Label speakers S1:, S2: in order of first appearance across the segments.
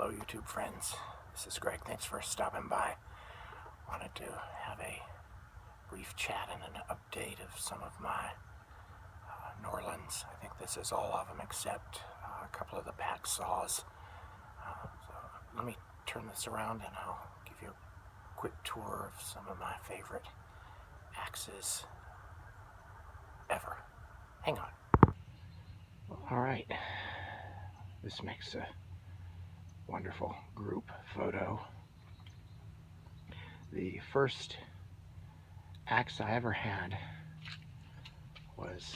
S1: Hello YouTube friends, this is Greg. Thanks for stopping by. Wanted to have a brief chat and an update of some of my Norlunds. I think this is all of them except a couple of the pack saws. So let me turn this around and I'll give you a quick tour of some of my favorite axes ever. Hang on. Alright, this makes a wonderful group photo. The first axe I ever had was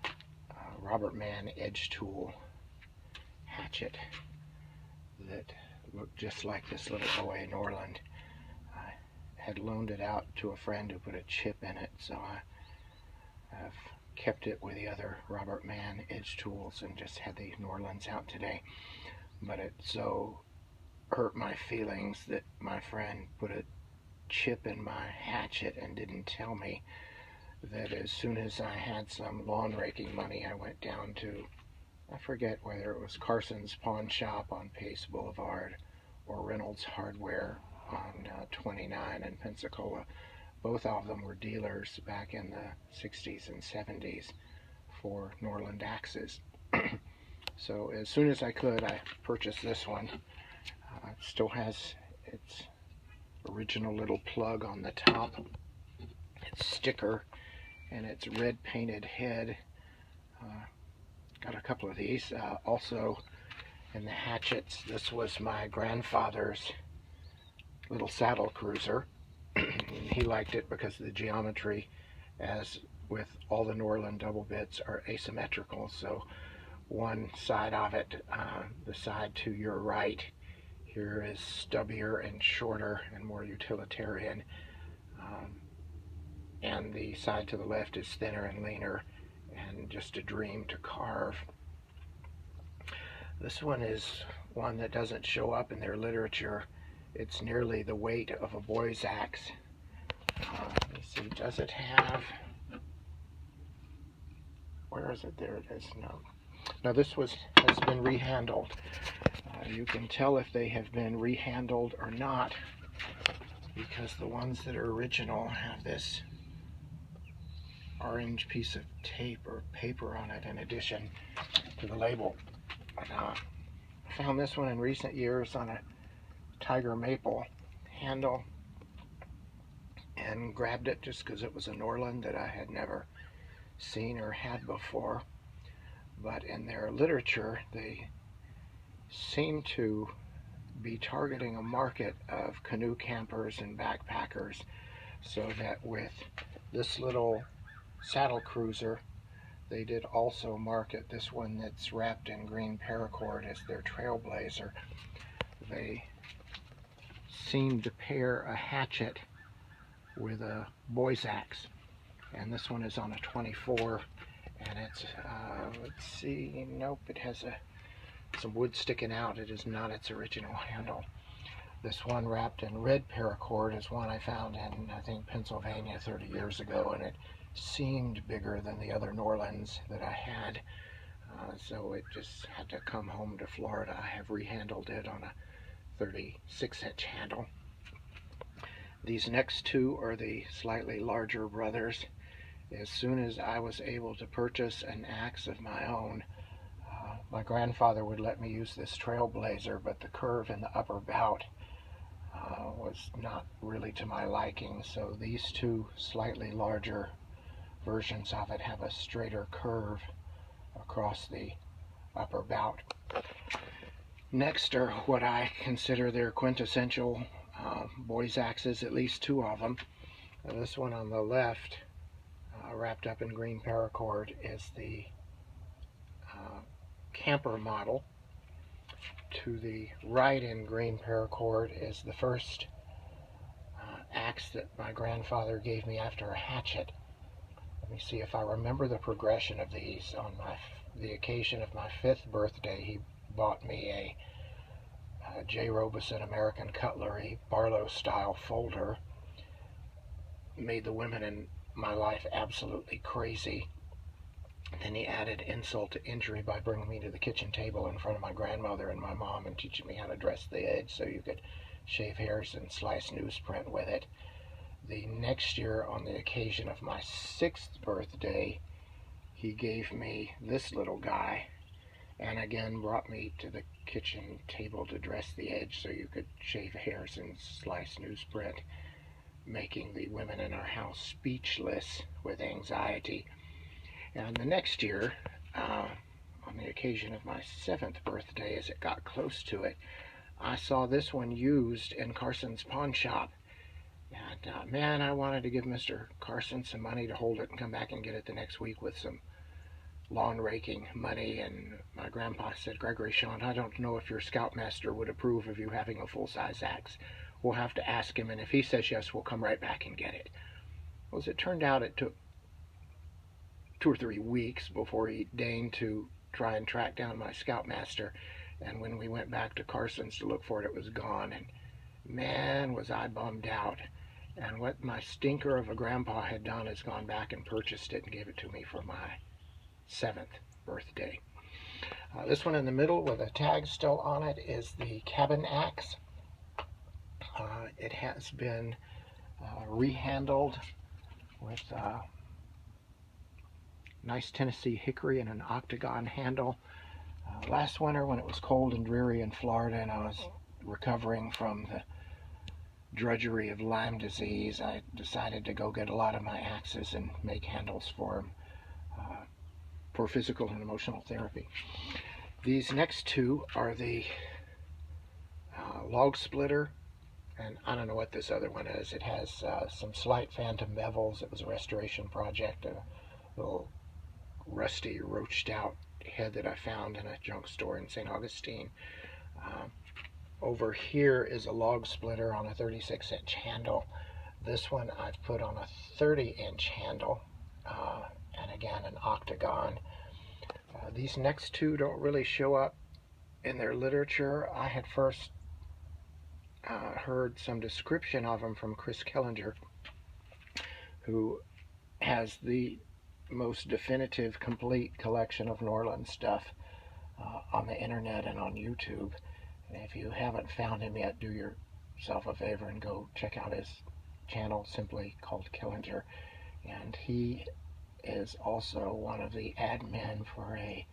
S1: a Robert Mann edge tool hatchet that looked just like this little OA Norlund. I had loaned it out to a friend who put a chip in it, so I've kept it with the other Robert Mann edge tools and just had the Norlunds out today. But it so hurt my feelings that my friend put a chip in my hatchet and didn't tell me that as soon as I had some lawn raking money, I went down to, I forget whether it was Carson's Pawn Shop on Pace Boulevard or Reynolds Hardware on 29 in Pensacola. Both of them were dealers back in the 60s and 70s for Norlund Axes. So as soon as I could, I purchased this one. It still has its original little plug on the top, its sticker, and its red painted head. Got a couple of these. Also in the hatchets, this was my grandfather's little saddle cruiser. He liked it because the geometry, as with all the Norlund double bits, are asymmetrical. So one side of it, the side to your right here, is stubbier and shorter and more utilitarian, and the side to the left is thinner and leaner and just a dream to carve. This one is one that doesn't show up in their literature. It's nearly the weight of a boy's axe. Let me see, does it have, where is it? There it is. No. Now this has been rehandled. You can tell if they have been rehandled or not because the ones that are original have this orange piece of tape or paper on it in addition to the label. I found this one in recent years on a tiger maple handle and grabbed it just because it was a Norlund that I had never seen or had before. But in their literature, they seem to be targeting a market of canoe campers and backpackers, so that with this little saddle cruiser, they did also market this one that's wrapped in green paracord as their trailblazer. They seem to pair a hatchet with a boy's axe, and this one is on a 24, and it's let's see, nope, it has some wood sticking out. It is not its original handle. This one wrapped in red paracord is one I found in, I think, Pennsylvania 30 years ago, and it seemed bigger than the other Norlunds that I had, so it just had to come home to Florida. I have rehandled it on a 36-inch handle. These next two are the slightly larger brothers. As soon as I was able to purchase an axe of my own, my grandfather would let me use this trailblazer, but the curve in the upper bout was not really to my liking, so these two slightly larger versions of it have a straighter curve across the upper bout. Next are what I consider their quintessential boys' axes, at least two of them. This one on the left, wrapped up in green paracord, is the camper model. To the right in green paracord is the first axe that my grandfather gave me after a hatchet. Let me see if I remember the progression of these. On the occasion of my 5th birthday, he bought me a J. Robeson American Cutlery Barlow style folder. Made the women in my life absolutely crazy. Then he added insult to injury by bringing me to the kitchen table in front of my grandmother and my mom and teaching me how to dress the edge so you could shave hairs and slice newsprint with it. The next year, on the occasion of my 6th birthday, he gave me this little guy and again brought me to the kitchen table to dress the edge so you could shave hairs and slice newsprint, making the women in our house speechless with anxiety. And the next year, on the occasion of my 7th birthday, as it got close to it, I saw this one used in Carson's pawn shop. And man, I wanted to give Mr. Carson some money to hold it and come back and get it the next week with some lawn raking money. And my grandpa said, "Gregory, Sean, I don't know if your scoutmaster would approve of you having a full-size axe. We'll have to ask him, and if he says yes, we'll come right back and get it." Well, as it turned out, it took 2 or 3 weeks before he deigned to try and track down my scoutmaster. And when we went back to Carson's to look for it, it was gone. And man, was I bummed out. And what my stinker of a grandpa had done is gone back and purchased it and gave it to me for my 7th birthday. This one in the middle with a tag still on it is the cabin axe. It has been rehandled with nice Tennessee hickory and an octagon handle. Last winter, when it was cold and dreary in Florida and I was recovering from the drudgery of Lyme disease, I decided to go get a lot of my axes and make handles for them for physical and emotional therapy. These next two are the log splitter, and I don't know what this other one is. It has some slight phantom bevels. It was a restoration project, a little rusty, roached out head that I found in a junk store in St. Augustine. Over here is a log splitter on a 36-inch handle. This one I've put on a 30-inch handle, and again an octagon. These next two don't really show up in their literature. I had first heard some description of them from Chris Killinger, who has the most definitive, complete collection of Norlund stuff on the internet and on YouTube. And if you haven't found him yet, do yourself a favor and go check out his channel, simply called Killinger. And he is also one of the admin for a,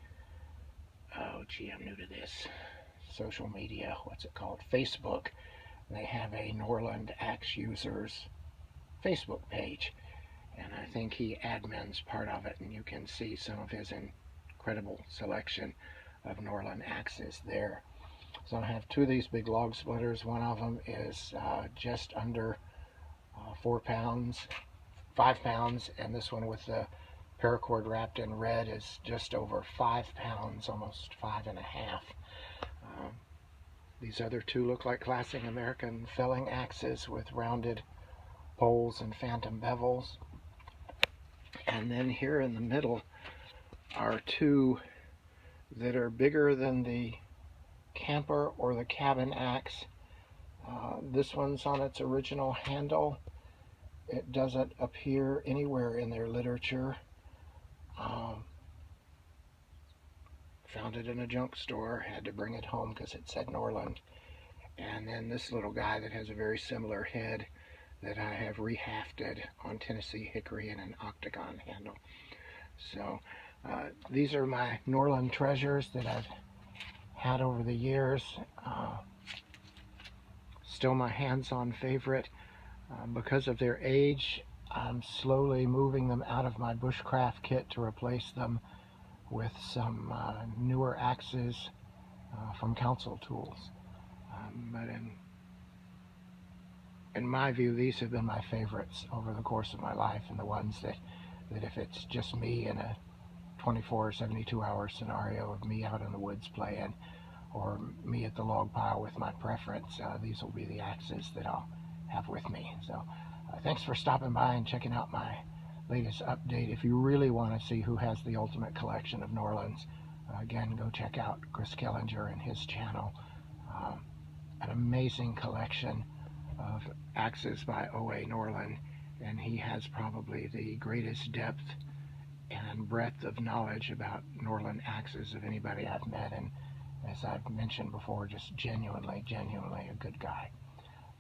S1: oh gee, I'm new to this, social media, what's it called, Facebook. They have a Norlund Axe users Facebook page, and I think he admins part of it, and you can see some of his incredible selection of Norlund Axes there. So I have two of these big log splitters. One of them is just under 4 pounds, 5 pounds, and this one with the paracord wrapped in red is just over 5 pounds, almost 5.5. These other two look like classic American felling axes with rounded poles and phantom bevels. And then here in the middle are two that are bigger than the camper or the cabin axe. This one's on its original handle. It doesn't appear anywhere in their literature. Found it in a junk store, had to bring it home because it said Norlund. And then this little guy that has a very similar head that I have rehafted on Tennessee hickory and an octagon handle. So these are my Norlund treasures that I've had over the years. Still my hands-on favorite. Because of their age, I'm slowly moving them out of my bushcraft kit to replace them with some newer axes from Council Tools. But in my view, these have been my favorites over the course of my life, and the ones that if it's just me in a 24 or 72 hour scenario of me out in the woods playing, or me at the log pile with my preference, these will be the axes that I'll have with me. So thanks for stopping by and checking out my latest update. If you really want to see who has the ultimate collection of Norlunds, again, go check out Chris Killinger and his channel. An amazing collection of axes by O.A. Norlund, and he has probably the greatest depth and breadth of knowledge about Norlund Axes of anybody I've met, and as I've mentioned before, just genuinely a good guy.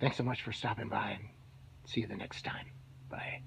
S1: Thanks so much for stopping by, and see you the next time. Bye.